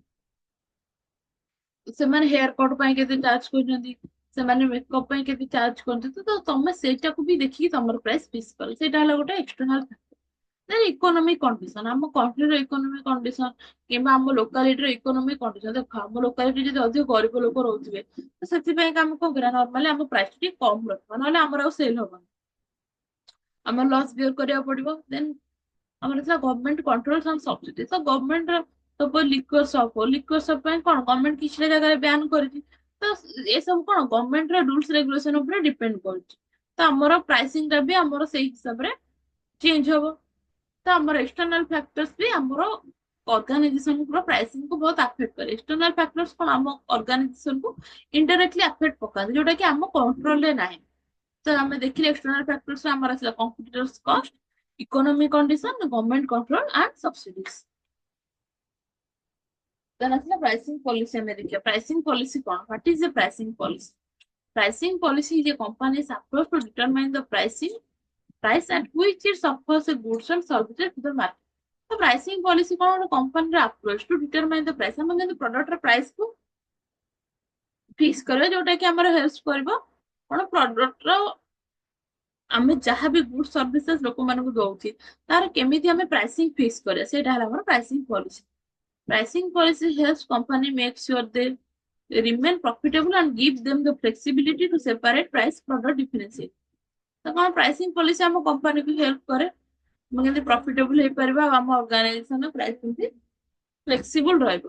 ସେମାନେ ହେୟାର କଟ୍ ପାଇଁ କେତେ ଚାର୍ଜ କରୁଛନ୍ତି, ସେମାନେ ମେକଅପ୍ ପାଇଁ କେତେ ଚାର୍ଜ କରୁଛନ୍ତି। ତ ତମେ ସେଇଟାକୁ ବି ଦେଖିକି ତମର ପ୍ରାଇସ୍ ଫିକ୍ସ କର। ସେଇଟା ହେଲା ଗୋଟେ ଏକ୍ସଟର୍ନାଲ ଫ୍ୟାକ୍ଟର। ଇକୋନୋମିକ କଣ୍ଡିସନ, ଆମ କଣ୍ଟ୍ରିର ଇକୋନୋମିକ କଣ୍ଡିସନ କିମ୍ବା ଆମ ଲୋକାଲିଟିର ଇକୋନୋମିକ କଣ୍ଡିସନ। ଦେଖ ଆମ ଲୋକାଲିଟି ଯଦି ଅଧିକ ଗରିବ ଲୋକ ରହୁଥିବେ, ତ ସେଥିପାଇଁ ଆମେ କଣ କରିବା, ନର୍ମାଲି ଆମ ପ୍ରାଇସ୍ ଟିକେ କମ ରଖିବା, ନହେଲେ ଆମର ଆଉ ସେଲ ହବନି, ଆମର ଲସ୍ ବିୟର କରିବାକୁ ପଡିବ। ଦେନ୍ ଆମର ଥିଲା ଗଭର୍ନମେଣ୍ଟ କଣ୍ଟ୍ରୋଲ ଆଣ୍ଡ ସବସିଡି। ତ ଗଭର୍ନମେଣ୍ଟ ସପୋଜ ଲିକର ସପ୍ ପାଇଁ କଣ ଗଭର୍ନମେଣ୍ଟ କିଛିଟା ଜାଗାରେ ବ୍ୟାନ୍ କରିଛି। ତ ଏସବୁ କଣ ଗଭର୍ନମେଣ୍ଟ ର ରୁଲ୍ସ ରେଗୁଲେସନ ଉପରେ ଡିପେଣ୍ଡ କରୁଛି। ତ ଆମର ପ୍ରାଇସିଂ ଟା ବି ଆମର ସେଇ ହିସାବରେ ଚେଞ୍ଜ ହବ। ତ ଆମର ଏକ୍ସଟର୍ନାଲ ଫ୍ୟାକ୍ଟର୍ସ ବି ଆମର ଅର୍ଗାନାଇଜେସନ ର ପ୍ରାଇସିଂ କୁ ବହୁତ ଆଫେକ୍ଟ କରେ। ଏକ୍ସଟର୍ନାଲ ଫ୍ୟାକ୍ଟର୍ସ କଣ ଆମ ଅର୍ଗାନାଇଜେସନ କୁ ଇନଡାଇରେକ୍ଟଲି ଆଫେକ୍ଟ ପକାନ୍ତି, ଯୋଉଟା କି ଆମ କଣ୍ଟ୍ରୋଲ ରେ ନାହିଁ। ତ ଆମେ ଦେଖିଲେ ଏକ୍ସଟର୍ନାଲ ଫ୍ୟାକ୍ଟର୍ସ ଆମର ଆସିଲା କମ୍ପିଟିଟର୍ସ କଷ୍ଟ, economic condition, government control and subsidies. Then আসলে pricing policy ଆମେ ଦେଖିବା। pricing policy କଣ? What is the pricing policy? Pricing policy is a company's approach to determine the price at which it offers a goods and services to the market. ତ pricing policy କଣ, ଗୋଟେ କମ୍ପାନୀର approach to determine the price। ଆମେ କିନ୍ତୁ ପ୍ରଡକ୍ଟର price କୁ fix କରିବା, ଯୋଉଟା କି ଆମର ହେଲ୍ପ କରିବ କଣ ପ୍ରଡକ୍ଟର, ଆମେ ଯାହା ବି ଗୁଡ୍ ସର୍ଭିସେସ୍ ଲୋକମାନଙ୍କୁ ଦଉଛି ତାର କେମିତି ଆମେ ପ୍ରାଇସିଂ ଫିକ୍ସ କରିବା, ସେଇଟା ହେଲା ଆମର pricing policy. Pricing policy help company make sure they remain profitable and give them the flexibility to separate price product differentiate। ତ କଣ ପ୍ରାଇସିଂ ପଲିସି ଆମ କମ୍ପାନୀକୁ ହେଲ୍ପ କରେ, ଆମେ କେମିତି ପ୍ରଫିଟେବଲ ହେଇପାରିବା ଆଉ ଆମ ଅର୍ଗାନାଇଜେସନ ପ୍ରାଇସ୍ କେମିତି ଫ୍ଲେକ୍ସିବୁଲ ରହିବ।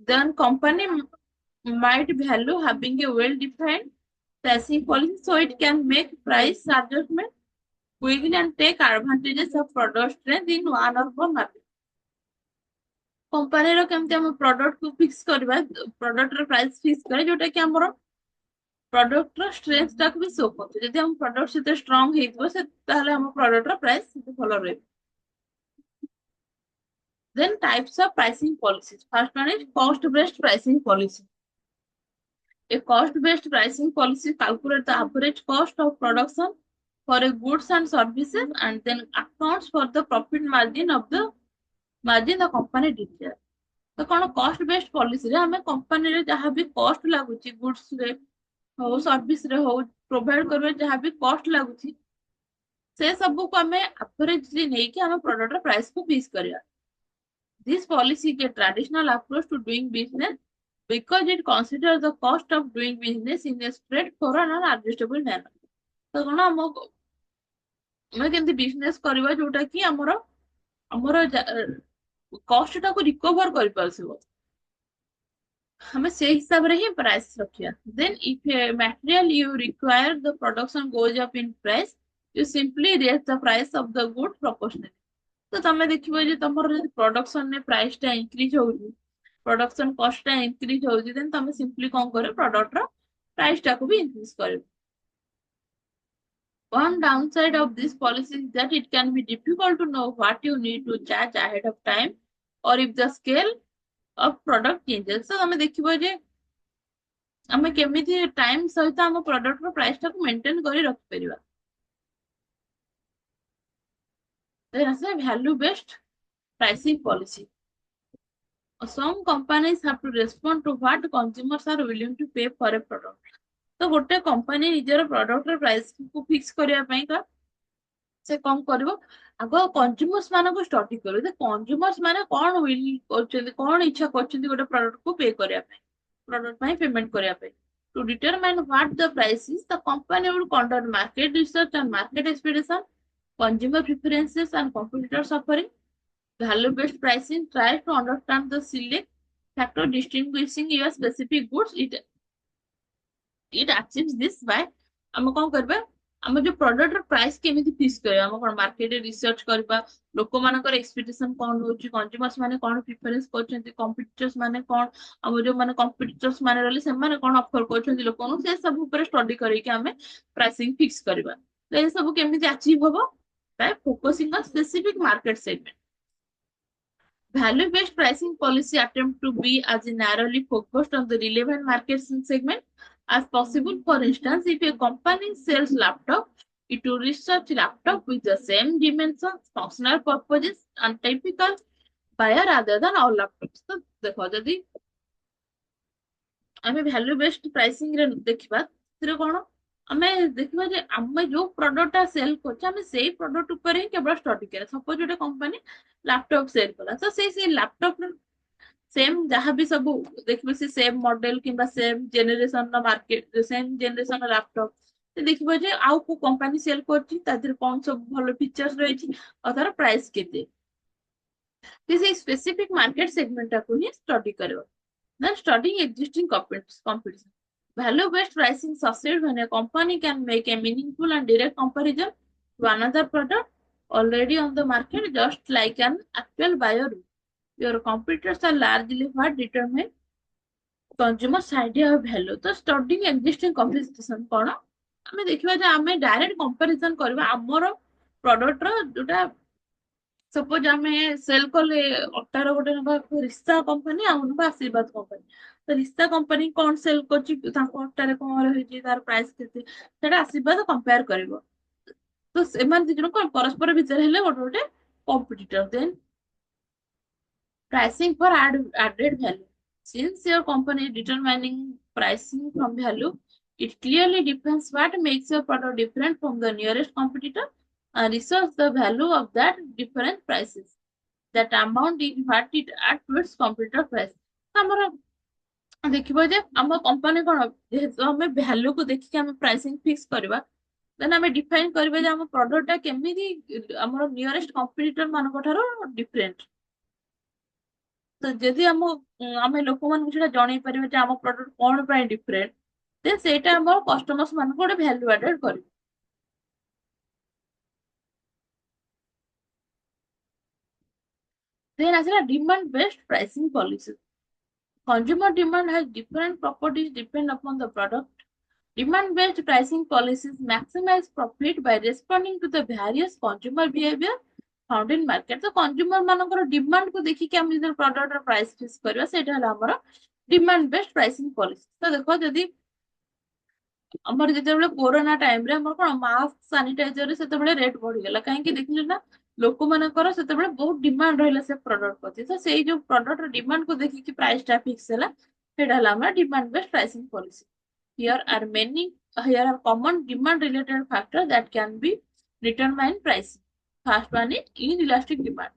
then company might value having a well defined pricing policy so it can make price adjustment quickly and take advantages of product strength in one or more market। କମ୍ପାନୀର କେମିତି ଆମ product କୁ fix କରିବା, ପ୍ରଡକ୍ଟର price fix କରିବା, ଯୋଉଟା କି ଆମର ପ୍ରଡକ୍ଟର strength ଟାକୁ ବି ଶୋ କରୁଛି। ଯଦି ଆମ ପ୍ରଡକ୍ଟ ସେତେ ଷ୍ଟ୍ରଙ୍ଗ ହେଇଥିବ ତାହେଲେ ଆମ ପ୍ରଡକ୍ଟର ପ୍ରାଇସ୍ ସେତେ ଭଲ ରହିବ। then types of pricing policies, first one is cost based pricing policy। A cost-based pricing policy calculates the average cost of production for a goods and services and then accounts for the profit margin the company declares। तो कौन cost based policy रे हमें company रे जहाँ भी cost लागुची goods रे हो service रे हो प्रोवाइड करबे जहाँ भी कॉस्ट लागुची से सब को हमें एवरेजली नहीं कि हमें प्रोडक्ट रे प्राइस को फिक्स करिया। This policy is a traditional approach to doing business because it considers the cost of doing business in a straightforward and adjustable manner। तो कौन हम केमती बिजनेस करबा जोटा कि हमर हमर कॉस्ट टाको रिकवर कर पारसिबो, हमें से हिसाब रे ही प्राइस रखिया। Then if a material you require the production goes up in price you simply raise the price of the good proportionally. तो तमे देखिबो जे तमर जे प्रोडक्शन ने प्राइस टा इंक्रीज होउची, प्रोडक्शन कॉस्ट टा इंक्रीज होउची, देन तमे सिंपली कोन करे प्रोडक्ट रो प्राइस टा को भी इंक्रीज करे। One downside of this policy is that it can be difficult to know what you need to charge ahead of time or if the scale of product changes। तो हमें देखिबो जे हमें केमिति time सहित हम प्रोडक्ट रो price टा को maintain करी रख परिबा। Then as value based pricing policy, some companies have to respond to what consumers are willing to pay for a product। तो गोटे कंपनी निजर प्रोडक्ट रो प्राइस को फिक्स करिया पई का से कम करबो, आगो कंज्यूमर्स मानको स्टडी करो जे कंज्यूमर्स माने कोन विल करछथि, कोन इच्छा करछथि गोटे प्रोडक्ट को पे करिया पई, प्रोडक्ट पई पेमेंट करिया पई। To determine what the price is, the company will conduct market research and market expectation, consumer preferences and competitors offering, Value based pricing tries to understand the select factor distinguishing your specific goods. It achieves this by ଆମେ କଣ କରିବା ଆମ ଯୋଉ ପ୍ରଡକ୍ଟର price କେମିତି fix କରିବା ଆମେ କଣ ମାର୍କେଟରେ ରିସର୍ଚ୍ଚ କରିବା ଲୋକମାନଙ୍କର ଏକ୍ସପେକ୍ଟେସନ କଣ ରହୁଛି କନଜ୍ୟୁମର୍ସ ମାନେ କଣ ପ୍ରିଫରେନ୍ସ କରୁଛନ୍ତି କମ୍ପିଟିଟର୍ସ ମାନେ କଣ ଆମ ଯୋଉମାନେ କମ୍ପିଟିଟର୍ସ ମାନେ ରହିଲେ ସେମାନେ କଣ ଅଫର କରୁଛନ୍ତି ଲୋକଙ୍କୁ ସେ ସବୁ ଉପରେ ଷ୍ଟଡି କରିକି ଆମେ ପ୍ରାଇସିଂ ଫିକ୍ସ କରିବା ତ ଏ ସବୁ କେମିତି ଆଚିଭ ହବ Bai focusing on specific market segment value-based pricing policy attempt to be as narrowly focused on the relevant market segment as possible. For instance, if a company sells laptop, it will research laptop with the same dimensions, functional purposes, and typical buyer rather than all laptops. So, देखो यदि ଆମେ value based pricing ରେ ଦେଖିବା ସେଥିରେ କଣ ଆମେ ଦେଖିବା ଯେ ଆମେ ଯୋଉ ପ୍ରଡକ୍ଟଟା ସେଲ୍ କରୁଛେ ଆମେ ସେଇ ପ୍ରଡକ୍ଟ ଉପରେ ହିଁ କେବଳ ଷ୍ଟଡି କରିବା ସପୋଜ ଗୋଟେ କମ୍ପାନୀ ଲାପଟପ୍ ସେଲ୍ କଲା ତ ସେଇ ଲାପଟପ୍ ସେମ୍ ଯାହାବି ସବୁ ଦେଖିବେ ସେ ସେମ୍ ମଡେଲ କିମ୍ବା ସେମ୍ ଜେନେରେସନ ର ମାର୍କେଟ ସେମ୍ ଜେନେରେସନ ର ଲାପଟପ୍ ଦେଖିବ ଯେ ଆଉ କୋଉ କମ୍ପାନୀ ସେଲ୍ କରୁଛି ତା ଦେହରେ କଣ ସବୁ ଭଲ ଫିଚର୍ସ ରହିଛି ଆଉ ତାର ପ୍ରାଇସ୍ କେତେ ସେଇ ସ୍ପେସିଫିକ ମାର୍କେଟ ସେଗମେଣ୍ଟ ଟାକୁ ହିଁ ଷ୍ଟଡି କରିବ then studying existing competition. Value-based pricing succeeds when a company can make a meaningful and direct comparison to another product already on the market, just like an actual buyer. Your competitors are largely what determine consumers' idea of value. तो studying existing competition कौन ଆମେ ଦେଖିବା ଯେ ଆମେ direct comparison କରିବା ଆମର product ର ଯୋଉଟା ସପୋଜ ଆମେ ସେଲ୍ କଲେ ଅଟାର ଗୋଟେ ନବା ରିସ୍ତା କମ୍ପାନୀ ଆଉ ନବା ଆଶୀର୍ବାଦ କମ୍ପାନୀ ତ ରିସ୍ତା କମ୍ପାନୀ କଣ ସେଲ୍ କରୁଛି ତାଙ୍କ ଅଟାରେ କଣ ରହିଛି ତାର ପ୍ରାଇସ୍ କେତେ ସେଟା ଆଶୀର୍ବାଦ କମ୍ପେୟାର କରିବ ତ ସେମାନେ ଦି ଜଣ କଣ ପରସ୍ପର ଭିତରେ ହେଲେ ଗୋଟେ ଗୋଟେ competitor then pricing for added value. Since your company is determining pricing from value, it clearly defines what makes your product different from the nearest competitor and research the value of that different prices. That amount is what it adds to its competitor price. ଆମର ଦେଖିବ ଯେ ଆମ company କଣ ଯେହେତୁ ଆମେ ଭ୍ୟାଲୁକୁ ଦେଖିକି ଆମେ pricing fix କରିବା ଦେନ୍ ଆମେ ଡିଫାଇନ୍ କରିବା ଯେ ଆମ ପ୍ରଡକ୍ଟଟା କେମିତି ଆମର ନିୟରେଷ୍ଟ କମ୍ପିଟିଟର ମାନଙ୍କ ଠାରୁ ଡିଫରେଣ୍ଟ ତ ଯଦି ଆମେ ଲୋକମାନଙ୍କୁ ସେଟା ଜଣେଇ ପାରିବା ଯେ ଆମ ପ୍ରଡକ୍ଟ କଣ ପାଇଁ ଡିଫରେଣ୍ଟ ଦେନ୍ ସେଇଟା ଆମର କଷ୍ଟମର୍ସ ମାନଙ୍କୁ ଗୋଟେ ଭ୍ୟାଲୁ ଆଡେଡ କରିବ ଦେନ୍ ଆସିଲା demand based pricing policy consumer demand has different properties depend upon the product demand based pricing policies maximize profit by responding to the various consumer behavior found in market ତ consumer ମାନଙ୍କର demand କୁ ଦେଖିକି ଆମେ ଯେତେବେଳେ product ର price fix କରିବା ସେଇଟା ହେଲା ଆମର demand based pricing policy ତ ଦେଖ ଯଦି ଆମର ଯେତେବେଳେ କୋରୋନା ଟାଇମରେ ଆମର କଣ ମାସ୍କ ସାନିଟାଇଜର ସେତେବେଳେ ରେଟ୍ ବଢିଗଲା କାହିଁକି ଦେଖିଲେ ନା ଲୋକମାନଙ୍କର ସେତେବେଳେ ବହୁତ ଡିମାଣ୍ଡ ରହିଲା ସେ ପ୍ରଡକ୍ଟ ପ୍ରତି ତ ସେଇ ଯୋଉ ପ୍ରଡକ୍ଟର ଡିମାଣ୍ଡକୁ ଦେଖିକି ପ୍ରାଇସ୍ ଟା ଫିକ୍ସ ହେଲା ସେଇଟା ହେଲା ଆମର demand based pricing policy here are common demand related factors that can be determine pricing first one is inelastic demand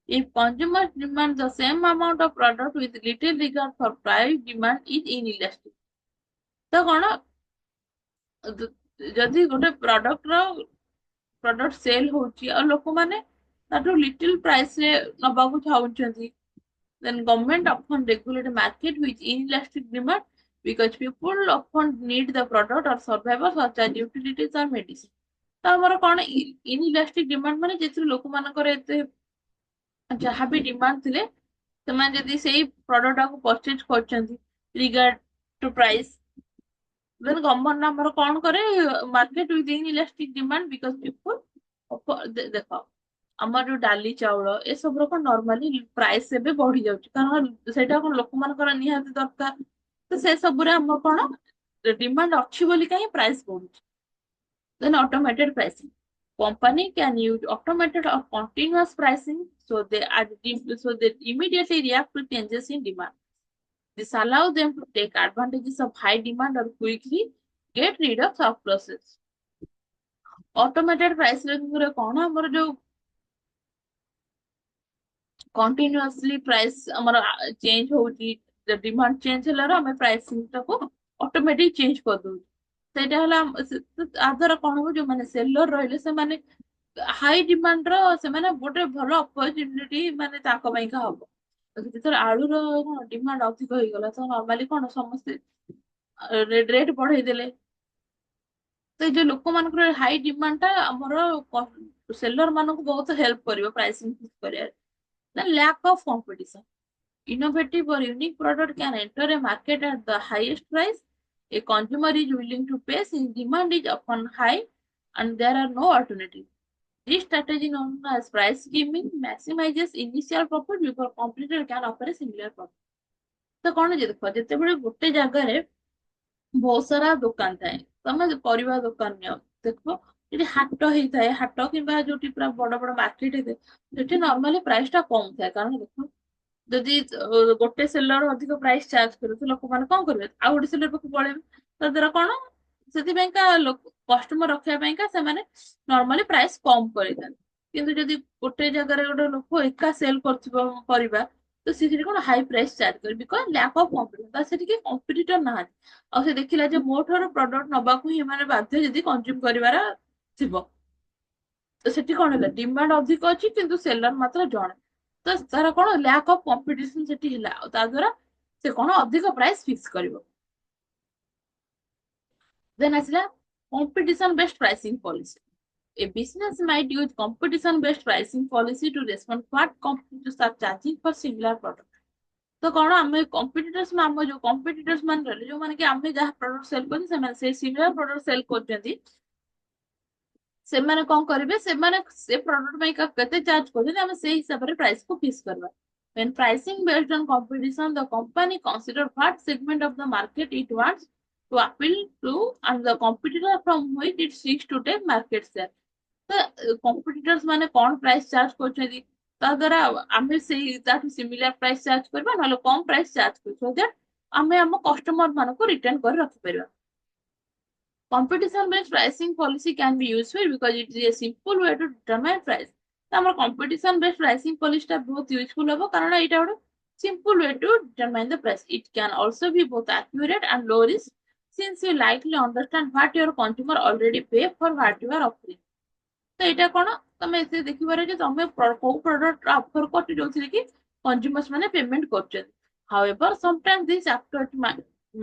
if consumers demand the same amount of product with little regard for price demand is inelastic ତ କଣ ଯଦି ଗୋଟେ product cell ହଉଛି ଆଉ ଲୋକମାନେ ତାଠୁ little price ରେ ନବାକୁ ଚାହୁଁଛନ୍ତି then government often regulate market with inelastic demand because people often need the product or survival such as utilities or medicine ତ ଆମର କଣ inelastic demand ମାନେ ଯେଥିରେ ଲୋକମାନଙ୍କର ଏତେ ଯାହାବି ଡିମାଣ୍ଡ ଥିଲେ ସେମାନେ ଯଦି ସେଇ ପ୍ରଡକ୍ଟ ଟାକୁ ପରଚେଜ କରୁଛନ୍ତି regard to price then government ଆମର କଣ କରେ market with inelastic demand because people ଦେଖ ଆମର ଯୋଉ ଡାଲି ଚାଉଳ ଏସବୁର କଣ ନର୍ମାଲି ପ୍ରାଇସ୍ ଏବେ ବଢି ଯାଉଛି କାରଣ ସେଇଟା କଣ ଲୋକମାନଙ୍କର ନିହାତି ଦରକାର ତ ସେ ସବୁରେ ଆମର କଣ ଡିମାଣ୍ଡ ଅଛି ବୋଲି କାହିଁ ପ୍ରାଇସ୍ ବଢୁଛି then automated pricing company can use automated or continuous pricing so they immediately react to changes in demand this allows them to take advantages of high demand or quickly get rid of surpluses. Automated pricing ରେ କଣ ଆମର ଯୋଉ continuously price ଆମର change ହଉଛି demand change ହେଲାରୁ ଆମେ pricing ଟାକୁ automatic change କରିଦଉଛୁ ସେଇଟା ହେଲା ଆ ଦ୍ୱାରା କଣ ହବ ଯୋଉମାନେ ସେଲର ରହିଲେ ସେମାନେ ହାଇ ଡିମାଣ୍ଡ ର ସେମାନେ ଗୋଟେ ଭଲ ଅପରଚ୍ୟୁନିଟି ମାନେ ତାଙ୍କ ପାଇଁକା ହବ। ଯେତେବେଳେ ଆଳୁର କଣ ଡିମାଣ୍ଡ ଅଧିକ ହେଇଗଲା ତ ନର୍ମାଲି କଣ ସମସ୍ତେ ରେଟ୍ ବଢେଇ ଦେଲେ। ତ ଏଇ ଯୋଉ ଲୋକମାନଙ୍କର ହାଇ ଡିମାଣ୍ଡ ଟା ଆମର ସେଲର ମାନଙ୍କୁ ବହୁତ ହେଲ୍ପ କରିବ ପ୍ରାଇସିଂ ଫିକ୍ସ କରିବାରେ। Then lack of competition. Innovative or unique product can enter a market at the highest price. A consumer is willing to pay since demand is often high and there are no alternatives. This strategy known as price skimming maximizes initial profit before competitor can offer a similar product. ତ କଣ ଯେ ଦେଖ ଯେତେବେଳେ ଗୋଟେ ଜାଗାରେ ବହୁତ ସାରା ଦୋକାନ ଥାଏ ତମେ ପରିବା ଦୋକାନ ନିଅ ଦେଖିବ ଯଦି ହାଟ ହେଇଥାଏ ହାଟ କିମ୍ବା ଯୋଉଠି ପୁରା ବଡ ବଡ ମାର୍କେଟ ହେଇଥାଏ ସେଠି ନର୍ମାଲି ପ୍ରାଇସ୍ ଟା କମ ଥାଏ କାରଣ ଦେଖ ଯଦି ଗୋଟେ ସେଲର ଅଧିକ ପ୍ରାଇସ୍ ଚାର୍ଜ କରେ ତ ଲୋକମାନେ କଣ କରିବେ ଆଉ ଗୋଟେ ସେଲର ପାଖକୁ ପଳେଇବେ ତା ଦ୍ୱାରା କଣ ସେଥିପାଇଁକା କଷ୍ଟମର ରଖିବା ପାଇଁକା ସେମାନେ ନର୍ମାଲି ପ୍ରାଇସ୍ କମ କରିଥାନ୍ତି କିନ୍ତୁ ଯଦି ଗୋଟେ ଜାଗାରେ ଗୋଟେ ଲୋକ ଏକା ସେଲ କରୁଥିବ ପରିବା ତ ସେ ସେଠି କଣ ହାଇ ପ୍ରାଇସ୍ ଚାର୍ଜ କରିବେ ବିକଜ ଲ୍ୟାକ୍ ଅଫ କମ୍ପିଟିସନ ତ ସେଠି କିଏ କମ୍ପିଟିଟର ନାହାନ୍ତି ଆଉ ସେ ଦେଖିଲା ଯେ ମୋ ଠାରୁ ପ୍ରଡକ୍ଟ ନବାକୁ ହିଁ ମାନେ ବାଧ୍ୟ ଯଦି କନଜ୍ୟୁମ କରିବାର ଥିବ ତ ସେଠି କଣ ହେଲା ଡିମାଣ୍ଡ ଅଧିକ ଅଛି କିନ୍ତୁ ସେଲର ମାତ୍ର ଜଣେ ତ ତାର କଣ ଲ୍ୟାକ୍ ଅଫ କମ୍ପିଟିସନ ସେଠି ହେଲା ଆଉ ତା ଦ୍ୱାରା ସେ କଣ ଅଧିକ ପ୍ରାଇସ୍ ଫିକ୍ସ କରିବ। ଦେନ୍ ଆସିଲା competition based pricing policy. A business might use competition based pricing policy to respond what competitors are charging for similar product. ତ କଣ ଆମେ କମ୍ପିଟିଟର୍ସ ଆମ ଯୋଉ କମ୍ପିଟିଟର୍ସ ମାନେ ରହିଲେ ଯୋଉମାନେ କି ଆମେ ଯାହା ପ୍ରଡକ୍ଟ ସେଲ କରୁଛୁ ସେମାନେ ସେଇ ସିମିଲାର ପ୍ରଡକ୍ଟ ସେଲ କରୁଛନ୍ତି ସେମାନେ କଣ କରିବେ ସେମାନେ ସେ ପ୍ରଡକ୍ଟ ପାଇଁ କେତେ ଚାର୍ଜ କରୁଛନ୍ତି ଆମେ ସେଇ ହିସାବରେ ପ୍ରାଇସ୍ କୁ ଫିକ୍ସ କରିବା। When pricing based on competition, the company consider what segment of the market it wants to appeal to and the competitor from which it seeks to take market share. ତ କମ୍ପିଟିଟର୍ସ ମାନେ କଣ price charge କରୁଛନ୍ତି ତା ଦ୍ୱାରା ଆମେ ସେଇ ତାଠୁ similar price charge କରିବା ନହେଲେ କମ ପ୍ରାଇସ୍ ଚାର୍ଜ କରିବା ଆମେ ଆମ କଷ୍ଟମର ମାନଙ୍କୁ ରିଟର୍ନ କରି ରଖିପାରିବା। Competition based pricing policy can be useful because it is a simple way to determine price. ତ ଆମର competition based pricing policy ଟା ବହୁତ ୟୁଜଫୁଲ ହବ କାରଣ ଏଇଟା ଗୋଟେ simple way to determine the price. It can also be both accurate and low risk since you likely understand what your consumer already pay for what you are offering. ତ ଏଇଟା କଣ ତମେ ଏତେ ଦେଖିପାର ଯେ ତମେ କୋଉ ପ୍ରଡକ୍ଟ ଅଫର କରୁଛ ଯୋଉଥିରେ କି କନଜ୍ୟୁମର୍ସ ମାନେ ପେମେଣ୍ଟ କରୁଛନ୍ତି। However, sometimes this approach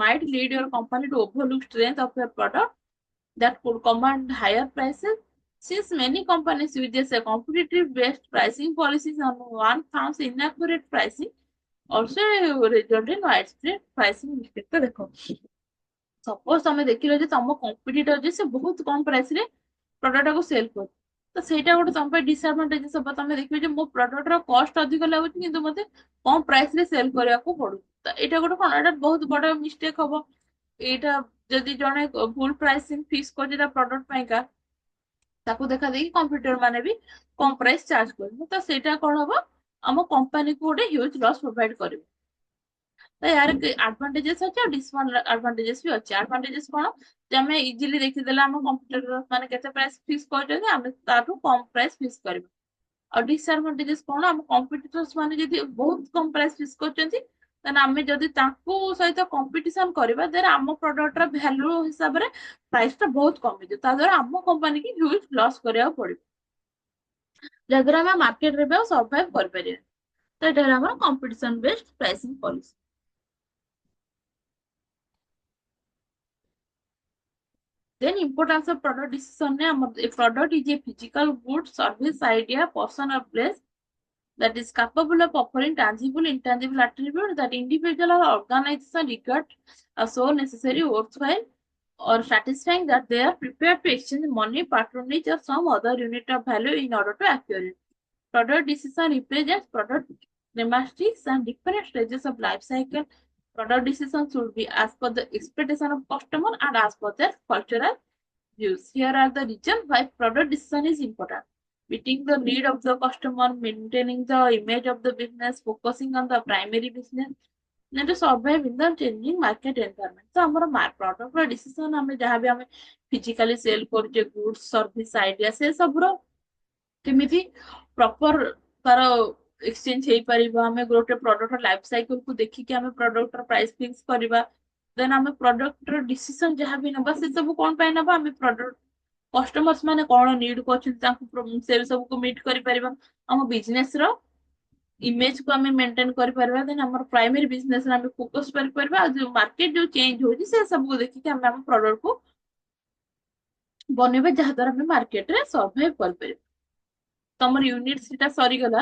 might lead your company to overlook strength of your product that could command higher prices. Since many companies use a competitive based pricing policies on one found inaccurate pricing also result in widespread pricing mistake. ତ ଦେଖ suppose ତମେ ଦେଖିଲ ଯେ ତମ competitor ଯେ ସେ ବହୁତ କମ ପ୍ରାଇସ ରେ ପ୍ରଡକ୍ଟ ଟାକୁ ସେଲ କରୁଛି ତ ସେଇଟା ଗୋଟେ ତମ ପାଇଁ ଡିସଆଡଭାଣ୍ଟେଜ ହବ ତମେ ଦେଖିବ ଯେ ମୋ ପ୍ରଡକ୍ଟ ର କଷ୍ଟ ଅଧିକ ଲାଗୁଛି କିନ୍ତୁ ମତେ କମ ପ୍ରାଇସ ରେ ସେଲ କରିବାକୁ ପଡୁଛି ତ ଏଇଟା ଗୋଟେ କଣ ଏଇଟା ବହୁତ ବଡ ମିଷ୍ଟେକ ହବ ଏଇଟା ଯଦି ଜଣେ ଭୁଲ ପ୍ରାଇସିଂ ଫିକ୍ସ କରିଛି ତା ପ୍ରଡକ୍ଟ ପାଇଁକା ତାକୁ ଦେଖା ଦେଇକି କମ୍ପ୍ୟୁଟର ମାନେ ବି କମ ପ୍ରାଇସ ଚାର୍ଜ କରିବେ ତ ସେଇଟା କଣ ହବ ଆମ କମ୍ପାନୀକୁ ଗୋଟେ ହ୍ୟୁଜ ଲସ୍ ପ୍ରୋଭାଇଡ କରିବ। ତ ୟାର ଆଡଭାଣ୍ଟେଜେସ୍ ଅଛି ଆଉ ଡିସଆଡଭାଣ୍ଟେଜେସ୍ ବି ଅଛି। ଆଡଭାଣ୍ଟେଜେସ୍ କଣ ଯେ ଆମେ ଇଜିଲି ଦେଖିଦେଲେ ଆମ କମ୍ପ୍ୟୁଟର ମାନେ କେତେ ପ୍ରାଇସ ଫିକ୍ସ କରିଛନ୍ତି ଆମେ ତାଠୁ କମ ପ୍ରାଇସ ଫିକ୍ସ କରିବା। ଆଉ ଡିସଆଡଭାଣ୍ଟେଜେସ୍ କଣ ଆମ କମ୍ପିଟିଟର୍ସ ମାନେ ଯଦି ବହୁତ କମ ପ୍ରାଇସ ଫିକ୍ସ କରିଛନ୍ତି ତାହେଲେ ଆମେ ଯଦି ତାଙ୍କୁ ସହିତ କମ୍ପିଟିସନ କରିବା ଦେନ୍ ଆମ ପ୍ରଡକ୍ଟର ଭ୍ୟାଲୁ ହିସାବରେ ପ୍ରାଇସ ଟା ବହୁତ କମିଯିବ ତା ଦ୍ୱାରା ଆମ କମ୍ପାନୀ କି ହ୍ୟୁଜ ଲସ୍ କରିବାକୁ ପଡିବ ଯାଦ୍ୱାରା ଆମେ ମାର୍କେଟରେ ବି ଆଉ ସର୍ଭାଇଭ କରିପାରିବା। ତ ଏଇଟା ହେଲା ଆମର competition based pricing policy. Then importance of product decision a product is a physical good, service, idea, person or place that is capable of offering tangible, intangible attributes that individual or organization regard as so necessary, worthwhile, or satisfying that they are prepared to exchange money, patronage, or some other unit of value in order to acquire it. Product decision represents product demographics and different stages of life cycle. Product decision should be as per the expectation of customer and as per their cultural views. Here are the reasons why product decision is important. Meeting the need of the customer, maintaining the image of the business, focusing on the primary business, and to survive in the changing market environment. So, our product decision ଆମେ ଯାହା ବି ଆମେ physically sell କରୁଛେ goods, service, idea ସେ ସବୁର କେମିତି proper ତାର exchange ହେଇପାରିବ ଆମେ ଗୋଟେ ପ୍ରଡକ୍ଟ ଲାଇଫ ସାଇକେଲ କୁ ଦେଖିକି ଆମେ ପ୍ରଡକ୍ଟର ପ୍ରାଇସ ଫିକ୍ସ କରିବା ଦେନ୍ ଆମେ ପ୍ରଡକ୍ଟର ଡିସିସନ ଯାହା ବି ନବା ସେ ସବୁ କଣ ପାଇଁ ନବା ଆମେ ପ୍ରଡକ୍ଟ କଷ୍ଟମର୍ସ ମାନେ କଣ ନିଡ୍ କରୁଛନ୍ତି ତାଙ୍କୁ ସେ ସବୁକୁ ମିଟ୍ କରିପାରିବା। ଆମ ବିଜନେସ ର ଇମେଜ କୁ ଆମେ ମେଣ୍ଟେନ କରିପାରିବା। ଦେନ୍ ଆମର ପ୍ରାଇମେରୀ ବିଜନେସ ରେ ଆମେ ଫୋକସ କରିପାରିବା। ଆଉ ଯୋଉ ମାର୍କେଟ ଯୋଉ ଚେଞ୍ଜ ହଉଛି ସେ ସବୁକୁ ଦେଖିକି ଆମେ ଆମ ପ୍ରଡକ୍ଟ କୁ ବନେଇବା, ଯାହା ଦ୍ୱାରା ଆମେ ମାର୍କେଟରେ ସର୍ଭାଇଭ କରିପାରିବା। ତମର ୟୁନିଟ ସେଟା ସରିଗଲା,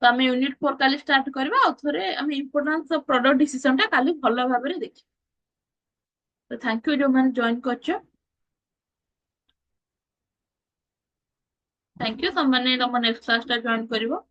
ତ ଆମେ ୟୁନିଟ 4 କାଲି ଷ୍ଟାର୍ଟ କରିବା। ଆଉ ଥରେ ଆମେ ଇମ୍ପୋର୍ଟାନ୍ସ ଅଫ ପ୍ରଡକ୍ଟ ଡିସିସନ ଟା କାଲି ଭଲ ଭାବରେ ଦେଖିବା। ତ ଥ୍ୟାଙ୍କ ୟୁ ଯୋଉମାନେ ଜଏନ କରିଛ, ଥ୍ୟାଙ୍କ ୟୁ। ତମମାନେ ତମ ନେକ୍ସଟ କ୍ଲାସ ଟା ଜଏନ କରିବ।